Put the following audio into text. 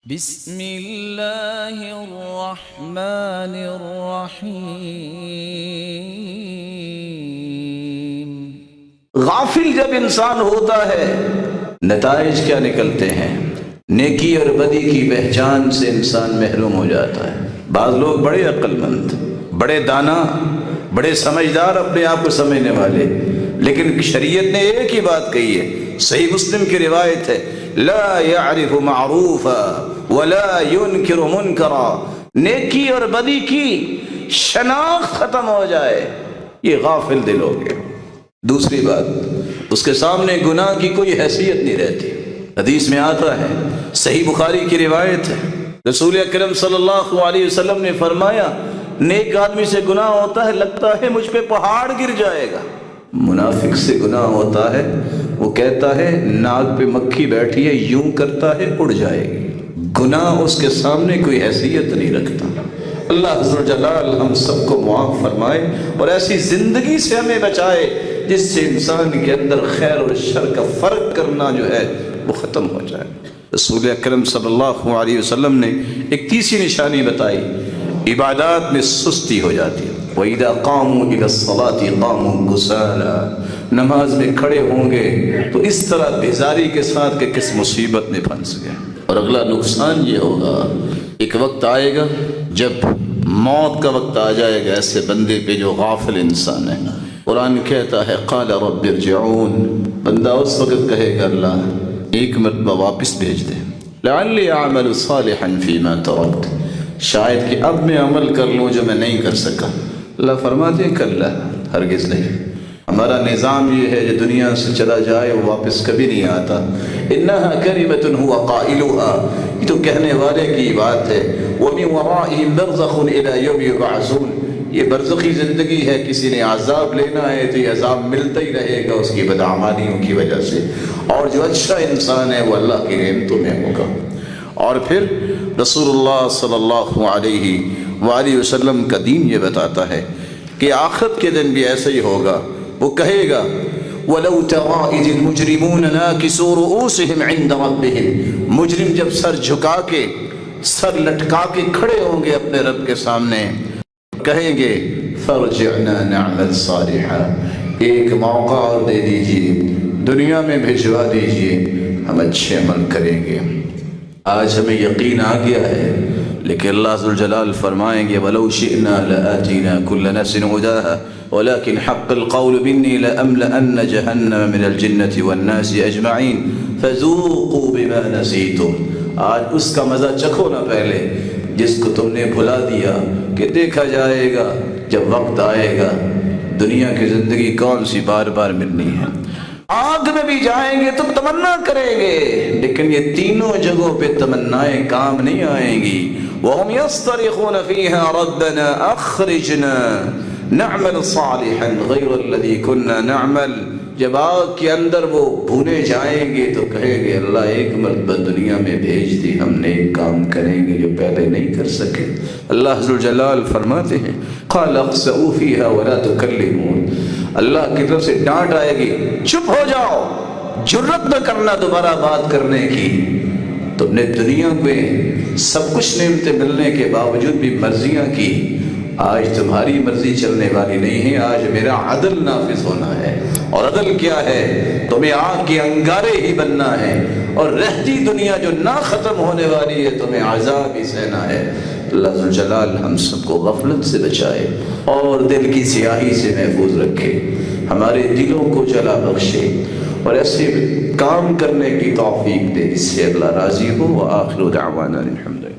بسم اللہ الرحمن الرحیم۔ غافل جب انسان ہوتا ہے نتائج کیا نکلتے ہیں؟ نیکی اور بدی کی پہچان سے انسان محروم ہو جاتا ہے۔ بعض لوگ بڑے عقل مند، بڑے دانا، بڑے سمجھدار، اپنے آپ کو سمجھنے والے، لیکن شریعت نے ایک ہی بات کہی ہے، صحیح مسلم کی روایت ہے، لا يعرف معروفا ولا ينکر منکرا، نیکی اور بدی کی شناخت ختم ہو جائے، یہ غافل دل ہو گئے۔ دوسری بات، اس کے سامنے گناہ کی کوئی حیثیت نہیں رہتی۔ حدیث میں آتا ہے، صحیح بخاری کی روایت ہے، رسول اکرم صلی اللہ علیہ وسلم نے فرمایا، نیک آدمی سے گناہ ہوتا ہے لگتا ہے مجھ پہ پہاڑ گر جائے گا، منافق سے گناہ ہوتا ہے وہ کہتا ہے ناک پہ مکھی بیٹھی ہے یوں کرتا ہے اڑ جائے گی۔ گناہ اس کے سامنے کوئی حیثیت نہیں رکھتا۔ اللہ عز و جلال ہم سب کو معاف فرمائے اور ایسی زندگی سے ہمیں بچائے جس سے انسان کے اندر خیر اور شر کا فرق کرنا جو ہے وہ ختم ہو جائے۔ رسول اکرم صلی اللہ علیہ وسلم نے ایک تیسری نشانی بتائی، عبادات میں سستی ہو جاتی ہے۔ وَإِذَا قَامُوا إِلَى الصَّلَاةِ قَامُوا كُسَالَىٰ، نماز میں کھڑے ہوں گے تو اس طرح بیزاری کے ساتھ کہ کس مصیبت میں پھنس گئے۔ اور اگلا نقصان یہ ہوگا، ایک وقت آئے گا جب موت کا وقت آ جائے گا ایسے بندے پہ جو غافل انسان ہے۔ قرآن کہتا ہے قَالَ رَبِّ ارْجِعُونِ، بندہ اس وقت کہے گا اللہ ایک مرتبہ واپس بھیج دے، لَعَلِّي أَعْمَلُ صَالِحًا فِي مَا تَرَكْتُ، شاید کہ اب میں عمل کر لوں جو میں نہیں کر سکا۔ اللہ فرماتے ہیں کلا، ہرگز نہیں، ہمارا نظام یہ ہے جو دنیا سے چلا جائے وہ واپس کبھی نہیں آتا۔ انہا کلمۃ هو قائلها، یہ تو کہنے والے کی بات ہے۔ ومن ورائهم برزخ الى یوم یبعثون، یہ برزخی زندگی ہے، کسی نے عذاب لینا ہے تو یہ عذاب ملتا ہی رہے گا اس کی بدعمالیوں کی وجہ سے، اور جو اچھا انسان ہے وہ اللہ کی نعمتوں میں ہوگا۔ اور پھر رسول اللہ صلی اللہ علیہ وآلہ وسلم کا دین یہ بتاتا ہے کہ آخرت کے دن بھی ایسا ہی ہوگا، وہ کہے گا وَلَوْ تَرَىٰ إِذِ الْمُجْرِمُونَ نَاكِسُو رُؤُوسِهِمْ عِنْدَ رَبِّهِمْ، مجرم جب سر جھکا کے سر لٹکا کے کھڑے ہوں گے اپنے رب کے سامنے، کہیں گے فَارْجِعْنَا نَعْمَلْ صَالِحًا، ایک موقع اور دے دیجئے، دنیا میں بھجوا دیجئے، ہم اچھے عمل کریں گے۔ آج ہمیں یقین آ گیا ہے، لیکن اللہ عز و جلال فرمائیں گے وَلَوْ شِئْنَا لَآتِينَا كُلَّ نَفْسٍ هُدَاهَا وَلَكِنْ حَقَّ الْقَوْلُ مِنِّي لَأَمْلَأَنَّ جَهَنَّمَ مِنَ الْجِنَّةِ وَالنَّاسِ أَجْمَعِينَ فَذُوقُوا بِمَا نَسِيتُمْ، آج اس کا مزہ چکھو نہ پہلے جس کو تم نے بھلا دیا، کہ دیکھا جائے گا جب وقت آئے گا دنیا کی زندگی کون سی بار بار ملنی ہے۔ آگ میں بھی جائیں گے تو تمنا کریں گے، لیکن یہ تینوں جگہوں پہ تمنائیں کام نہیں آئیں گی۔ وَهُمْ يَصْطَرِخُونَ فِيهَا رَبَّنَا أَخْرِجْنَا نَعْمَلْ صَالِحًا غَيْرَ الَّذِي كُنَّا نَعْمَلْ، جب آگ کے اندر وہ بھونے جائیں گے تو کہیں گے اللہ ایک مرتبہ دنیا میں بھیج دی، ہم نیک کام کریں گے جو پہلے نہیں کر سکے۔ اللہ عز و جلال فرماتے ہیں قَالَ اخْسَئُوا فِيهَا وَلَا تُكَلِّمُونَ، اللہ کی طرف سے ڈانٹ آئے گی، چپ ہو جاؤ، جرت نہ کرنا دوبارہ بات کرنے کی۔ تم نے دنیا میں سب کچھ نعمتیں ملنے کے باوجود بھی مرضیاں کی، آج تمہاری مرضی چلنے والی نہیں ہے، آج میرا عدل نافذ ہونا ہے۔ اور عدل کیا ہے؟ تمہیں آگ کے انگارے ہی بننا ہے، اور رہتی دنیا جو نہ ختم ہونے والی ہے تمہیں عذاب ہی سہنا ہے۔ اللہ عز و جلال ہم سب کو غفلت سے بچائے اور دل کی سیاہی سے محفوظ رکھے، ہمارے دلوں کو جلا بخشے اور ایسے کام کرنے کی توفیق دے جس سے اللہ راضی ہو۔ وآخر دعوانا الحمد للہ۔